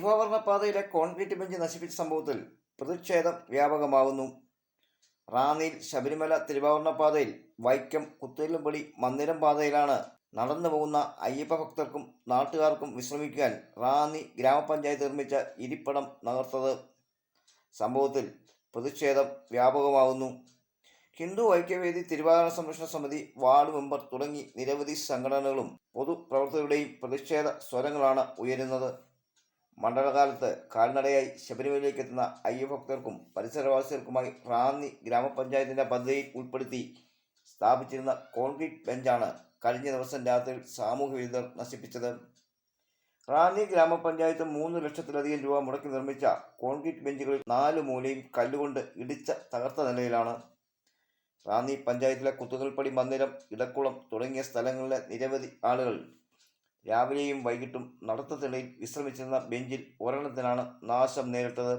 തിരുവാഭരണ പാതയിലെ concrete bench നശിപ്പിച്ച സംഭവത്തിൽ പ്രതിഷേധം വ്യാപകമാകുന്നു. റാന്നിയിൽ ശബരിമല തിരുവാഭരണ പാതയിൽ വൈക്കം കുത്തലുംപടി മന്ദിരം പാതയിലാണ് നടന്നു പോകുന്ന അയ്യപ്പ ഭക്തർക്കും നാട്ടുകാർക്കും വിശ്രമിക്കാൻ റാന്നി ഗ്രാമപഞ്ചായത്ത് നിർമ്മിച്ച ഇരിപ്പിടം തകർത്തത്. സംഭവത്തിൽ പ്രതിഷേധം വ്യാപകമാകുന്നു. ഹിന്ദു ഐക്യവേദി, തിരുവാഭരണ സംരക്ഷണ സമിതി, വാർഡ് മെമ്പർ തുടങ്ങി നിരവധി സംഘടനകളും പൊതുപ്രവർത്തകരുടെയും പ്രതിഷേധ സ്വരങ്ങളാണ് ഉയരുന്നത്. മണ്ഡലകാലത്ത് കാൽനടയായി ശബരിമലയിലേക്ക് എത്തുന്ന അയ്യഭക്തർക്കും പരിസരവാസികൾക്കുമായി റാന്നി ഗ്രാമപഞ്ചായത്തിൻ്റെ പദ്ധതിയിൽ ഉൾപ്പെടുത്തി സ്ഥാപിച്ചിരുന്ന കോൺക്രീറ്റ് ബെഞ്ചാണ് കഴിഞ്ഞ ദിവസം രാത്രിയിൽ സാമൂഹ്യ വിരുദ്ധർ നശിപ്പിച്ചത്. റാന്നി ഗ്രാമപഞ്ചായത്ത് 3 ലക്ഷത്തിലധികം രൂപ മുടക്കി നിർമ്മിച്ച കോൺക്രീറ്റ് ബെഞ്ചുകളിൽ 4 മൂലയും കല്ലുകൊണ്ട് ഇടിച്ച തകർത്ത നിലയിലാണ്. റാന്നി പഞ്ചായത്തിലെ കുത്തുകൽപ്പടി മന്ദിരം, ഇടക്കുളം തുടങ്ങിയ സ്ഥലങ്ങളിലെ നിരവധി ആളുകൾ രാവിലെയും വൈകിട്ടും നടത്തത്തിനിടയിൽ വിശ്രമിച്ചിരുന്ന ബെഞ്ചിൽ ഒരെണ്ണത്തിനാണ് നാശം നേരിട്ടത്.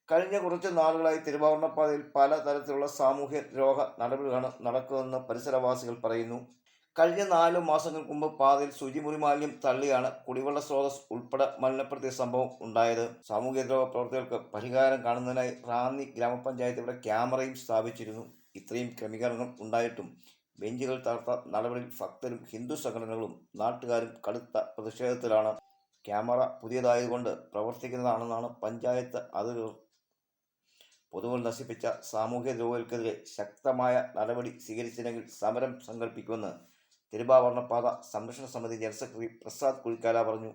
കഴിഞ്ഞ കുറച്ച് നാളുകളായി തിരുവാഭരണപ്പാതയിൽ പല തരത്തിലുള്ള സാമൂഹ്യ ദ്രോഹ നടപടികളാണ് നടക്കുന്നതെന്ന് പരിസരവാസികൾ പറയുന്നു. കഴിഞ്ഞ 4 മാസങ്ങൾക്ക് മുമ്പ് പാതയിൽ ശുചിമുറി മാലിന്യം തള്ളിയാണ് കുടിവെള്ള സ്രോതസ് ഉൾപ്പെടെ മലിനപ്പെടുത്തിയ സംഭവം ഉണ്ടായത്. സാമൂഹ്യദ്രോഹ പ്രവർത്തികൾക്ക് പരിഹാരം കാണുന്നതിനായി റാന്നി ഗ്രാമപഞ്ചായത്ത് ഇവിടെ ക്യാമറയും സ്ഥാപിച്ചിരുന്നു. ഇത്രയും ക്രമീകരണങ്ങൾ ഉണ്ടായിട്ടും ബെഞ്ചുകൾ തകർത്ത നടപടിയിൽ ഭക്തരും ഹിന്ദു സംഘടനകളും നാട്ടുകാരും കടുത്ത പ്രതിഷേധത്തിലാണ്. ക്യാമറ പുതിയതായതുകൊണ്ട് പ്രവർത്തിക്കുന്നതാണെന്നാണ് പഞ്ചായത്ത് അധികൃതർ. പൊതുവുകൾ നശിപ്പിച്ച സാമൂഹ്യ ദ്രോഹികൾക്കെതിരെ ശക്തമായ നടപടി സ്വീകരിച്ചില്ലെങ്കിൽ സമരം സംഘടിപ്പിക്കുമെന്ന് തിരുവാഭരണപാത സംരക്ഷണ സമിതി ജനറൽ സെക്രട്ടറി പ്രസാദ് കുഴിക്കാല പറഞ്ഞു.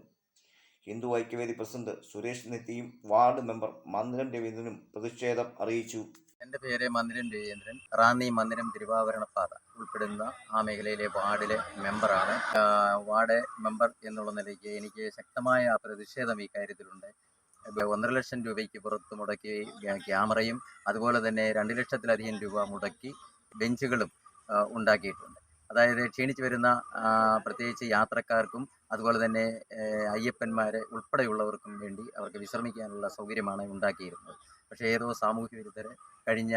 ഹിന്ദു ഐക്യവേദി പ്രസിഡന്റ് സുരേഷ് നെത്തിയും വാർഡ് മെമ്പർ മന്ദിരം രവീന്ദ്രനും പ്രതിഷേധം അറിയിച്ചു. എൻ്റെ പേര് മന്ദിരം രവീന്ദ്രൻ. റാന്നി മന്ദിരം തിരുവാഭരണപാത ഉൾപ്പെടുന്ന ആ മേഖലയിലെ വാർഡിലെ മെമ്പറാണ്. വാർഡ് മെമ്പർ എന്നുള്ള നിലയ്ക്ക് എനിക്ക് ശക്തമായ പ്രതിഷേധം ഈ കാര്യത്തിലുണ്ട്. 1.5 ലക്ഷം രൂപയ്ക്ക് പുറത്ത് മുടക്കി ക്യാമറയും അതുപോലെ തന്നെ 2 ലക്ഷത്തിലധികം രൂപ മുടക്കി ബെഞ്ചുകളും ഉണ്ടാക്കിയിട്ടുണ്ട്. അതായത് ക്ഷീണിച്ചു വരുന്ന പ്രത്യേകിച്ച് യാത്രക്കാർക്കും അതുപോലെ തന്നെ അയ്യപ്പന്മാർ ഉൾപ്പെടെയുള്ളവർക്കും വേണ്ടി അവർക്ക് വിശ്രമിക്കാനുള്ള സൗകര്യമാണ് ഉണ്ടാക്കിയിരുന്നത്. പക്ഷേ ഏതോ സാമൂഹ്യ വിരുദ്ധർ കഴിഞ്ഞ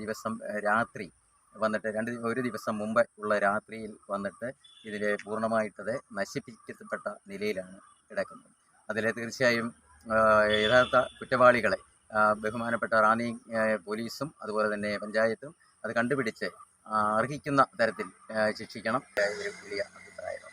ദിവസം രാത്രി വന്നിട്ട് ഒരു ദിവസം മുമ്പ് ഉള്ള രാത്രിയിൽ വന്നിട്ട് ഇതിൽ പൂർണ്ണമായിട്ടത് നശിപ്പിക്കപ്പെട്ട നിലയിലാണ് കിടക്കുന്നത്. അതിൽ തീർച്ചയായും യഥാർത്ഥ കുറ്റവാളികളെ ബഹുമാനപ്പെട്ട റാന്നി പോലീസും അതുപോലെ തന്നെ പഞ്ചായത്തും അത് കണ്ടുപിടിച്ച് അർഹിക്കുന്ന തരത്തിൽ ശിക്ഷിക്കണം. ഒരു വലിയ അഭിപ്രായം.